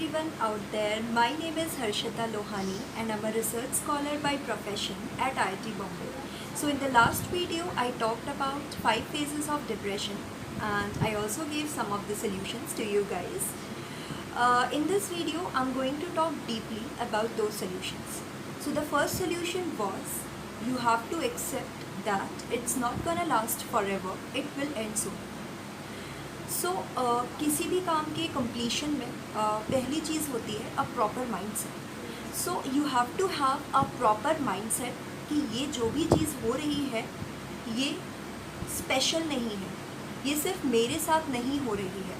everyone out there. My name is Harshita Lohani and I'm a research scholar by profession at IIT Bombay. So in the last video I talked about 5 phases of depression and I also gave some of the solutions to you guys. In this video I'm going to talk deeply about those solutions. So the first solution was you have to accept that it's not gonna last forever, it will end soon. सो किसी भी काम के completion में पहली चीज़ होती है a proper mindset. So you have to have a proper mindset कि ये जो भी चीज़ हो रही है ये स्पेशल नहीं है, ये सिर्फ मेरे साथ नहीं हो रही है,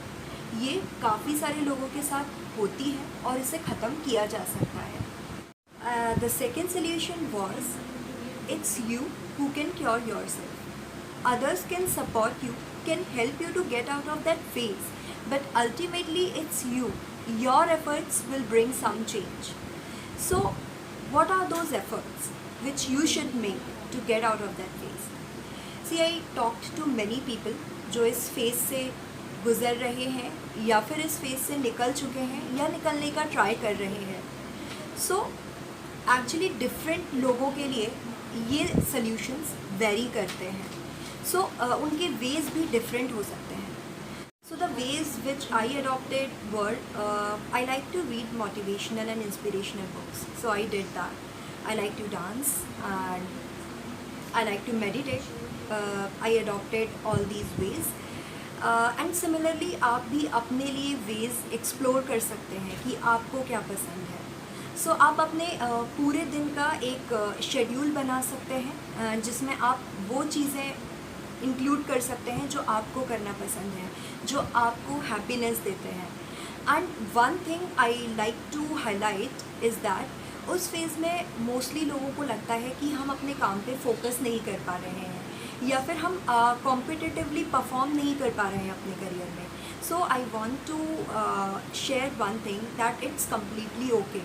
ये काफ़ी सारे लोगों के साथ होती है और इसे ख़त्म किया जा सकता है. The second solution was it's you who can cure your self. Others can support you, can help you to get out of that phase, but ultimately it's you. Your efforts will bring some change. So what are those efforts which you should make to get out of that phase? See, I talked to many people जो इस phase से गुज़र रहे हैं या फिर इस phase से निकल चुके हैं या निकलने का ट्राई कर रहे हैं. सो एक्चुअली डिफरेंट लोगों के लिए ये सॉल्यूशंस वेरी करते हैं. सो उनके वेज भी डिफरेंट हो सकते हैं. So the ways which I adopted were I like to read motivational and inspirational books. So I did that. I like to dance and I like to meditate. I adopted all these ways and similarly आप भी अपने लिए veg explore कर सकते हैं कि आपको क्या पसंद है. सो आप अपने पूरे दिन का एक शेड्यूल बना सकते हैं जिसमें आप वो चीज़ें इंक्लूड कर सकते हैं जो आपको करना पसंद है, जो आपको हैप्पीनेस देते हैं. And one thing I like to highlight is that उस फेज़ में मोस्टली लोगों को लगता है कि हम अपने काम पे फोकस नहीं कर पा रहे हैं या फिर हम कॉम्पिटिटिवली परफॉर्म नहीं कर पा रहे हैं अपने करियर में. So I want to share one thing that it's completely okay.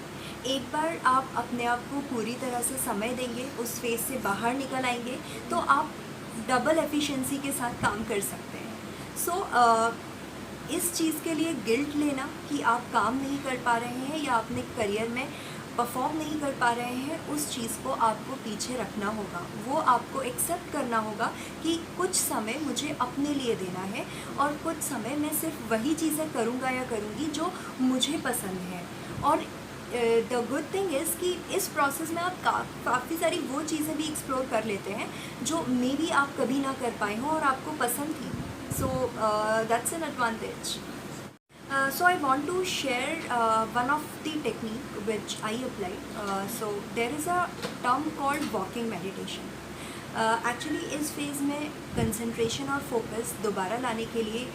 एक बार आप अपने आप को पूरी तरह से समय देंगे, उस फेज़ से बाहर निकल आएंगे तो आप डबल एफिशिएंसी के साथ काम कर सकते हैं. सो इस चीज़ के लिए गिल्ट लेना कि आप काम नहीं कर पा रहे हैं या अपने करियर में परफॉर्म नहीं कर पा रहे हैं, उस चीज़ को आपको पीछे रखना होगा. वो आपको एक्सेप्ट करना होगा कि कुछ समय मुझे अपने लिए देना है और कुछ समय मैं सिर्फ वही चीज़ें करूँगा या करूँगी जो मुझे पसंद है. और द गुड थिंग इज़ कि इस प्रोसेस में आप काफ़ी सारी वो चीज़ें भी एक्सप्लोर कर लेते हैं जो मे बी आप कभी ना कर पाए हों और आपको पसंद थी. So that's an advantage. So I want to share one of the technique which I apply. So there is a term called walking meditation. Actually इस फेज़ में कंसंट्रेशन और फोकस दोबारा लाने के लिए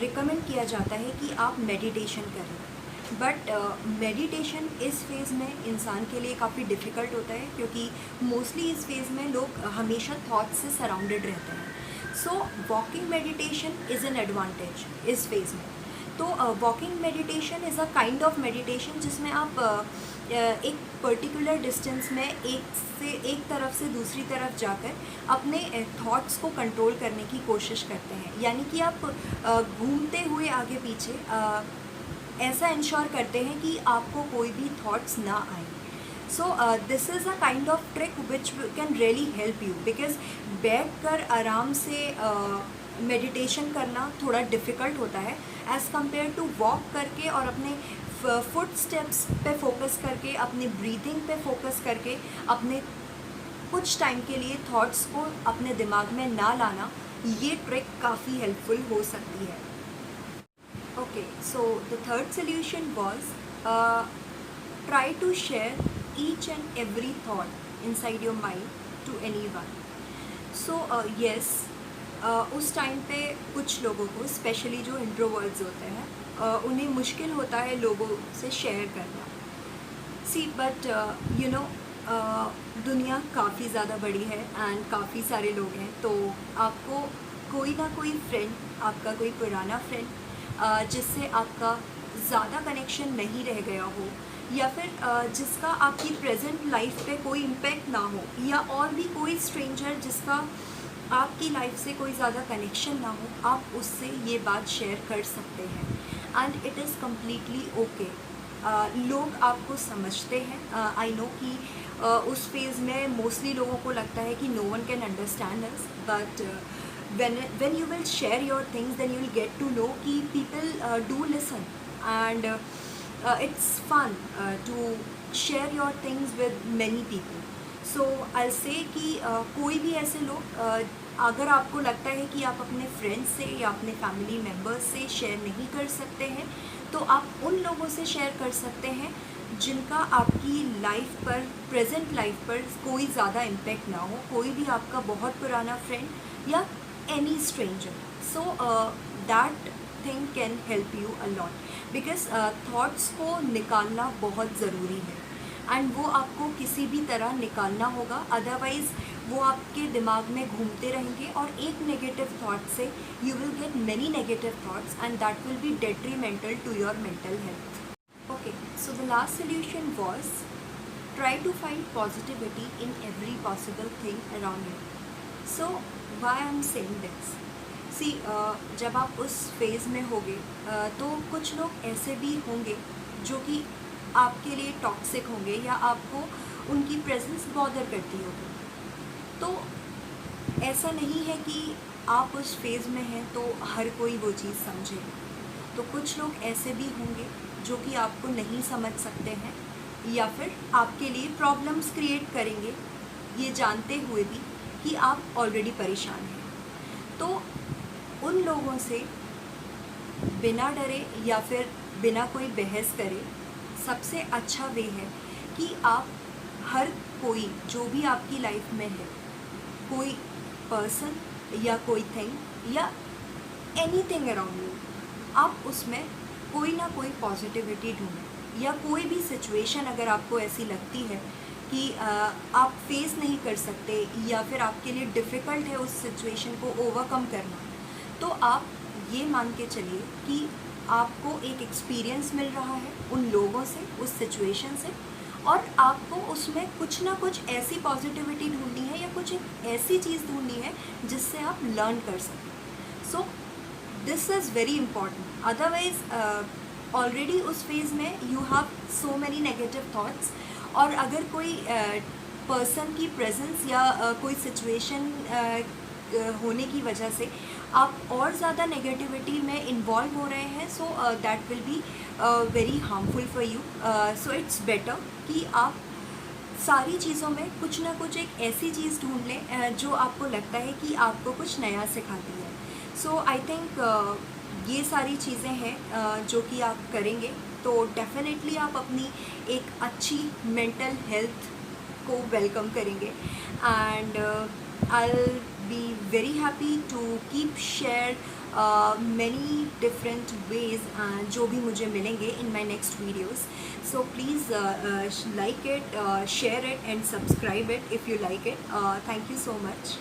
रिकमेंड किया जाता है कि आप मेडिटेशन करें. बट मेडिटेशन इस फेज़ में इंसान के लिए काफ़ी डिफ़िकल्ट होता है क्योंकि मोस्टली इस फेज़ में लोग हमेशा थॉट्स से सराउंडेड रहते हैं. So walking meditation is an advantage इस फेज़ में. तो walking meditation is a kind of meditation जिसमें आप एक पर्टिकुलर डिस्टेंस में एक तरफ से दूसरी तरफ जाकर अपने थॉट्स को कंट्रोल करने की कोशिश करते हैं. यानी कि आप घूमते हुए आगे पीछे ऐसा इंश्योर करते हैं कि आपको कोई भी थॉट्स ना आए. So this is a kind of trick which can really help you because बैठ कर आराम से मेडिटेशन करना थोड़ा डिफ़िकल्ट होता है एज़ कम्पेयर टू वॉक करके और अपने फुट स्टेप्स पे फोकस करके, अपने ब्रीदिंग पे फोकस करके अपने कुछ टाइम के लिए थॉट्स को अपने दिमाग में ना लाना. ये ट्रिक काफ़ी हेल्पफुल हो सकती है. Okay, so the third solution was try to share each and every thought inside your mind to anyone. So yes, उस टाइम पे कुछ लोगों को स्पेशली जो इंट्रोवर्ट्स होते हैं उन्हें मुश्किल होता है लोगों से शेयर करना. सी बट यू नो दुनिया काफ़ी ज़्यादा बड़ी है एंड काफ़ी सारे लोग हैं. तो आपको कोई ना कोई फ्रेंड, आपका कोई पुराना फ्रेंड जिससे आपका ज़्यादा कनेक्शन नहीं रह गया हो या फिर जिसका आपकी प्रेजेंट लाइफ पे कोई इम्पेक्ट ना हो या और भी कोई स्ट्रेंजर जिसका आपकी लाइफ से कोई ज़्यादा कनेक्शन ना हो, आप उससे ये बात शेयर कर सकते हैं. And it is completely okay. लोग आपको समझते हैं। आई नो कि उस फेज़ में मोस्टली लोगों को लगता है कि no one can understand us, but when you will share your things, then you will get to know कि people do listen, and it's fun to share your things with many people. So I'll say कि कोई भी ऐसे लोग अगर आपको लगता है कि आप अपने फ्रेंड्स से या अपने फैमिली मेम्बर्स से शेयर नहीं कर सकते हैं, तो आप उन लोगों से शेयर कर सकते हैं जिनका आपकी लाइफ पर, प्रेजेंट लाइफ पर कोई ज़्यादा इम्पेक्ट ना हो, कोई भी आपका बहुत पुराना फ्रेंड या any stranger. So that thing can help you a lot, because thoughts को निकालना बहुत ज़रूरी है, एंड वो आपको किसी भी तरह निकालना होगा, अदरवाइज़ वो आपके दिमाग में घूमते रहेंगे और एक नेगेटिव थॉट से you will get many negative thoughts, and that will be detrimental to your mental health. Okay, so the last solution was try to find positivity in every possible thing around you. So why I'm saying this? See, जब आप उस phase में होगे तो कुछ लोग ऐसे भी होंगे जो कि आपके लिए टॉक्सिक होंगे या आपको उनकी प्रेजेंस बॉदर करती होगी. तो ऐसा नहीं है कि आप उस फेज़ में हैं तो हर कोई वो चीज़ समझे. तो कुछ लोग ऐसे भी होंगे जो कि आपको नहीं समझ सकते हैं या फिर आपके लिए प्रॉब्लम्स क्रिएट करेंगे, ये जानते हुए भी कि आप ऑलरेडी परेशान हैं. तो उन लोगों से बिना डरे या फिर बिना कोई बहस करे सबसे अच्छा वे है कि आप हर कोई जो भी आपकी लाइफ में है, कोई पर्सन या कोई थिंग या एनीथिंग अराउंड यू, आप उसमें कोई ना कोई पॉजिटिविटी ढूंढें. या कोई भी सिचुएशन अगर आपको ऐसी लगती है कि आप फेस नहीं कर सकते या फिर आपके लिए डिफ़िकल्ट है उस सिचुएशन को ओवरकम करना, तो आप ये मान के चलिए कि आपको एक एक्सपीरियंस मिल रहा है उन लोगों से, उस सिचुएशन से, और आपको उसमें कुछ ना कुछ ऐसी पॉजिटिविटी ढूंढनी है या कुछ एक ऐसी चीज़ ढूंढनी है जिससे आप लर्न कर सकें. So this is very important. Otherwise already उस फेज़ में you have so many negative thoughts, और अगर कोई पर्सन की प्रेजेंस या कोई सिचुएशन होने की वजह से आप और ज़्यादा नेगेटिविटी में इन्वॉल्व हो रहे हैं, so that will be very harmful for you. So it's better कि आप सारी चीज़ों में कुछ ना कुछ एक ऐसी चीज़ ढूंढ लें जो आपको लगता है कि आपको कुछ नया सिखाती है. सो आई थिंक ये सारी चीज़ें हैं जो कि आप करेंगे तो डेफिनेटली आप अपनी एक अच्छी मेंटल हेल्थ को वेलकम करेंगे, and I will be very happy to keep share many different ways जो भी मुझे मिलेंगे in my next videos. So please like it, share it and subscribe it if you like it. Thank you so much.